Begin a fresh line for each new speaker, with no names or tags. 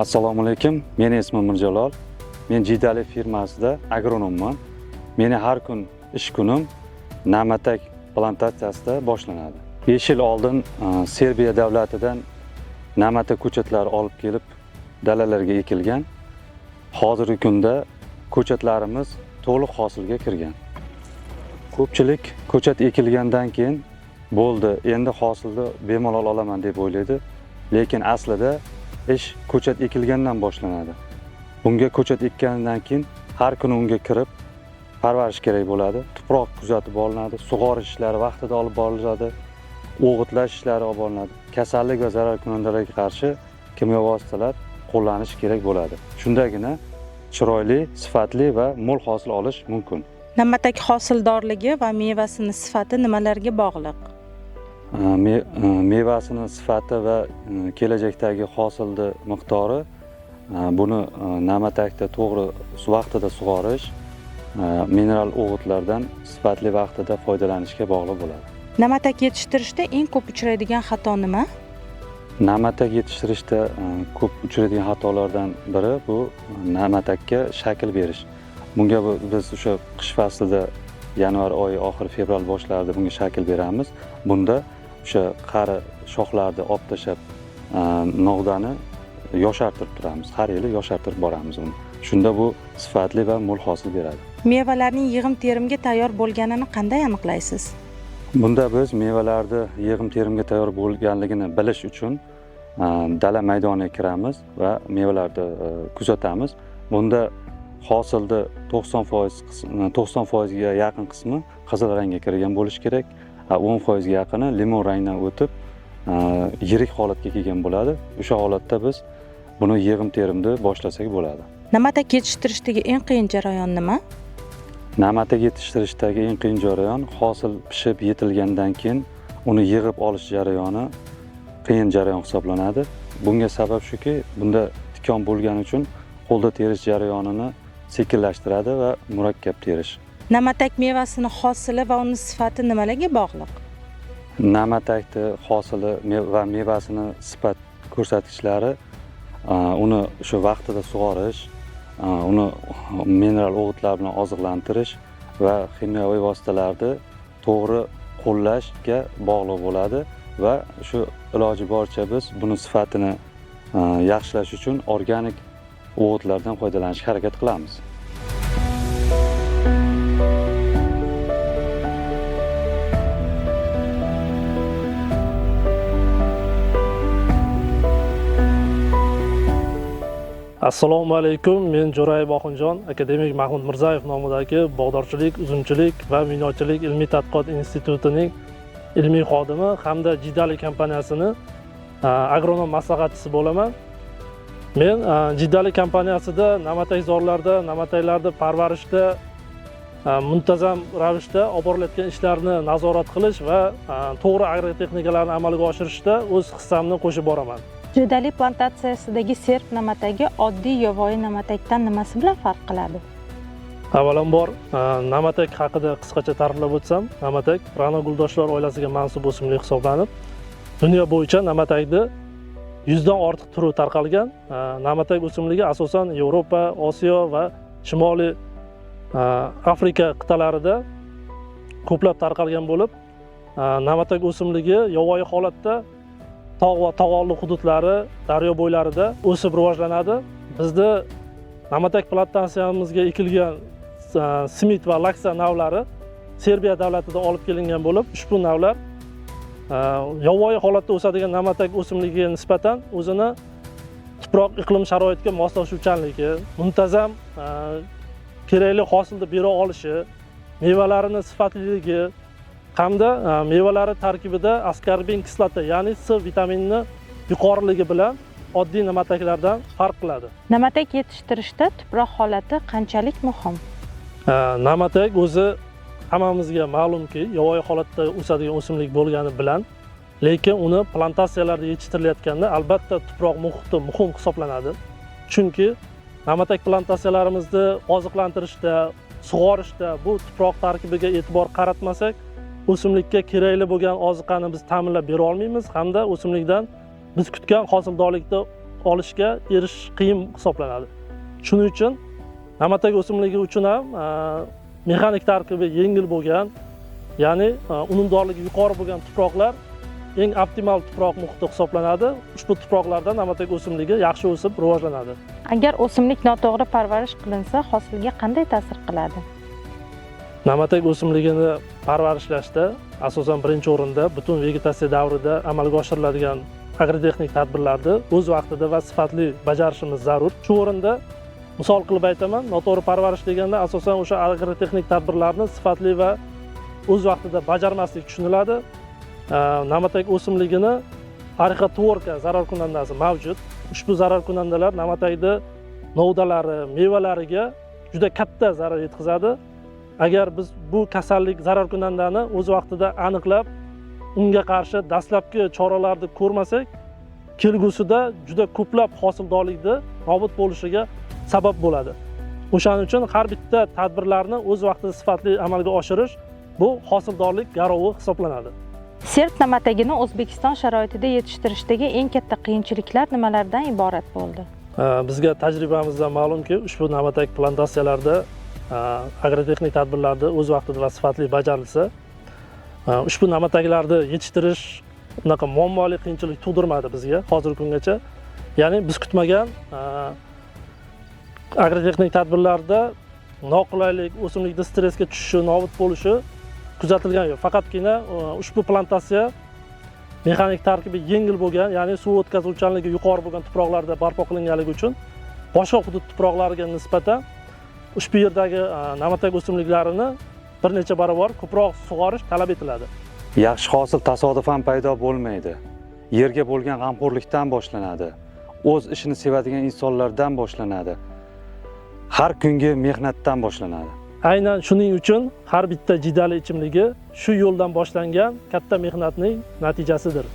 Assalomu alaykum. Meni ismim Mirjalol. Men Jidali firmasida agronomman. Meni har kun ish kunim na'matak plantatsiyasida boshlanadi. 5 yil oldin Serbiya davlatidan na'matak ko'chatlari olib kelib dalalarga ekilgan. Hozirgi kunda ko'chatlarimiz to'liq hosilga kirgan. Ko'pchilik ko'chat ekilgandan keyin bo'ldi, endi hosilni bemalol olaman deb o'ylaydi. Lekin aslida ish ko'chat ekilgandan boshlanadi. Bunga ko'chat ekkandan keyin har kuni unga kirib parvarish kerak bo'ladi. Tuproq kuzatib olinadi, sug'orish ishlari vaqtida olib boriladi, o'g'itlash ishlari olib boriladi. Kasallik va zararkunandalarga qarshi kimyo vositalar qo'llanish kerak bo'ladi. Shundagina chiroyli, sifatli va mo'l hosil olish mumkin.
Na'matak hosildorligi va mevasini sifati nimalarga bog'liq?
Mevasini sifati va kelajakdagi hosilni miqdori buni na'matakda to'g'ri vaqtida sug'orish, mineral o'g'itlardan sifatli vaqtida foydalanishga bog'liq bo'ladi.
Na'matak yetishtirishda eng ko'p uchraydigan xato nima?
Na'matak yetishtirishda ko'p uchraydigan xatolardan biri bu na'matakka shakl berish. Bunga biz o'sha qish faslida yanvar oyi oxir fevral boshlarida bunga shakl beramiz. Bunda o'sha qari shoxlarni olib tashlab novdani yoshartirib turamiz. Har yili yoshartirib boramiz uni. Shunda bu sifatli va mo'l hosil beradi.
Mevalarning yig'im-terimga tayyor bo'lganini qanday aniqlaysiz?
Bunda biz mevalarni yig'im-terimga tayyor bo'lganligini bilish uchun dala maydoniga kiramiz va mevalarni kuzatamiz. Bunda hosilda 90% ga yaqin qismi qizil rangga kirgan bo'lishi kerak. 10% ga yaqini limon rangdan o'tib yirik holatga kelgan bo'ladi. O'sha holatda biz buni yig'im-terimni boshlasak bo'ladi.
Na'matak yetishtirishdagi eng qiyin jarayon nima?
Na'matak yetishtirishdagi eng qiyin jarayon hosil pishib yetilgandan keyin uni yig'ib olish jarayoni qiyin jarayon hisoblanadi. Bunga sabab shuki, bunda tikon bo'lgani uchun qo'lda terish jarayonini sekinlashtiradi va murakkab terish.
Na'matak mevasini hosili va uning sifati nimalarga bog'liq?
Na'matakni hosili va mevasini sifat ko'rsatkichlari uni shu vaqtida sug'orish, uni mineral o'g'itlar bilan oziqlantirish va kimyoviy vositalarni to'g'ri qo'llashga bog'liq bo'ladi va shu iloji boricha biz buni sifatini yaxshilash uchun organik o'g'itlardan foydalanishga harakat qilamiz.
Assalomu alaykum. Men Jo'rayev Oxunjon, akademik Mahmud Mirzayev nomidagi bog'dorchilik, uzumchilik va minochilik ilmiy tadqiqot institutining ilmiy xodimi hamda Jidali kompaniyasini agronom maslahatchisi bo'laman. Men Jidali kompaniyasida na'matakzorlarda, na'mataklarni parvarishda muntazam ravishda olib borilayotgan ishlarni nazorat qilish va to'g'ri agrotexnikalarni amalga oshirishda o'z hissamni qo'shib boraman.
Jidali plantatsiyasidagi serb na'matagi oddiy yovvoyi na'matakdan nimasi bilan farq qiladi?
Avvalambor na'matak haqida qisqacha ta'riflab o'tsam, na'matak ra'no guldoshlar oilasiga mansub o'simlik hisoblanib, dunyo bo'yicha na'matakni 100 dan ortiq turi tarqalgan. Na'matak o'simligi asosan Yevropa, Osiyo va Shimoliy Afrika qit'alarida ko'plab tarqalgan bo'lib, na'matak o'simligi yovvoyi holatda tog' va tog'olli hududlari, daryo bo'ylarida o'sib rivojlanadi. Bizda na'matak plantatsiyamizga ekilgan simit va laksa navlari Serbiya davlatidan olib kelingan bo'lib, ushbu navlar yovvoyi holatda o'sadigan na'matak o'simligiga nisbatan o'zini tuproq iqlim sharoitiga moslashuvchanligi, muntazam kerakli hosilni bera olishi, mevalarini sifatliligi hamda mevalari tarkibida askorbin kislota, ya'ni C vitaminini yuqoriligi bilan oddiy na'mataklardan farq qiladi.
Na'matak yetishtirishda tuproq holati qanchalik muhim?
Na'matak o'zi hammamizga ma'lumki, yovvoyi holatda o'sadigan o'simlik bo'lgani bilan, lekin uni plantatsiyalarda yetishtirilayotganda albatta tuproq muhiti muhim hisoblanadi. Chunki na'matak plantatsiyalarimizni oziqlantirishda, sug'orishda bu tuproq tarkibiga e'tibor qaratmasak, o'simlikka kerakli bo'lgan oziqani biz ta'minlab bera olmaymiz hamda o'simlikdan biz kutgan hosildorlikni olishga erishish qiyin hisoblanadi. Shuning uchun na'matak o'simligi uchun ham mexanik tarkibi yengil bo'lgan, ya'ni unumdorligi yuqori bo'lgan tuproqlar eng optimal tuproq muhiti hisoblanadi. Ushbu tuproqlarda na'matak o'simligi yaxshi o'sib rivojlanadi.
Agar o'simlik noto'g'ri parvarish qilinsa, hosilga qanday ta'sir qiladi?
Na'matak o'simligini parvarishlashda asosan birinchi o'rinda butun vegetatsiya davrida amalga oshiriladigan agrotexnik tadbirlarni o'z vaqtida va sifatli bajarishimiz zarur. Shu o'rinda misol qilib aytaman, noto'g'ri parvarish deganda asosan o'sha agrotexnik tadbirlarni sifatli va o'z vaqtida bajarmaslik tushuniladi. Na'matak o'simligini arixotvorka zararkunandasi mavjud. Ushbu zararkunandalar na'matakni novdalari, mevalariga juda katta zarar yetkazadi. Agar biz bu kasallik zararkunandani o'z vaqtida aniqlab, unga qarshi dastlabki choralarni ko'rmasak, kelgusida juda ko'plab hosildorlikni nobud bo'lishiga sabab bo'ladi. O'shaning uchun har bitta tadbirlarni o'z vaqtida sifatli amalga oshirish bu hosildorlik garovi hisoblanadi.
Sert na'matagini O'zbekiston sharoitida yetishtirishdagi eng katta qiyinchiliklar nimalardan iborat bo'ldi?
Bizga tajribamizdan ma'lumki, ushbu na'matak plantatsiyalarda agrotexnik tadbirlarni o'z vaqtida va sifatli bajarilsa, ushbu na'mataklarni yetishtirish unaqa muammoli qiyinchilik tug'dirmadi bizga hozirgi kungacha. Ya'ni biz kutmagan agrotexnik tadbirlarda noqulaylik, o'simlikda stressga tushishi, nobud bo'lishi kuzatilgan yo'q. Faqatgina ushbu plantatsiya mexanik tarkibi yengil bo'lgan, ya'ni suv o'tkazuvchanligi yuqori bo'lgan tuproqlarda barpo qilinganligi uchun boshqa hudud tuproqlariga nisbatan ushbu yerdagi na'matak o'simliklarini bir necha barobar ko'proq sug'orish talab etiladi.
Yaxshi hosil tasodifan paydo bo'lmaydi. Yerga bo'lgan g'amxo'rlikdan boshlanadi. O'z ishini sevadigan insonlardan boshlanadi. Har kungi mehnatdan boshlanadi.
Aynan shuning uchun har bitta jidali ichimligi shu yo'ldan boshlangan katta mehnatning natijasidir.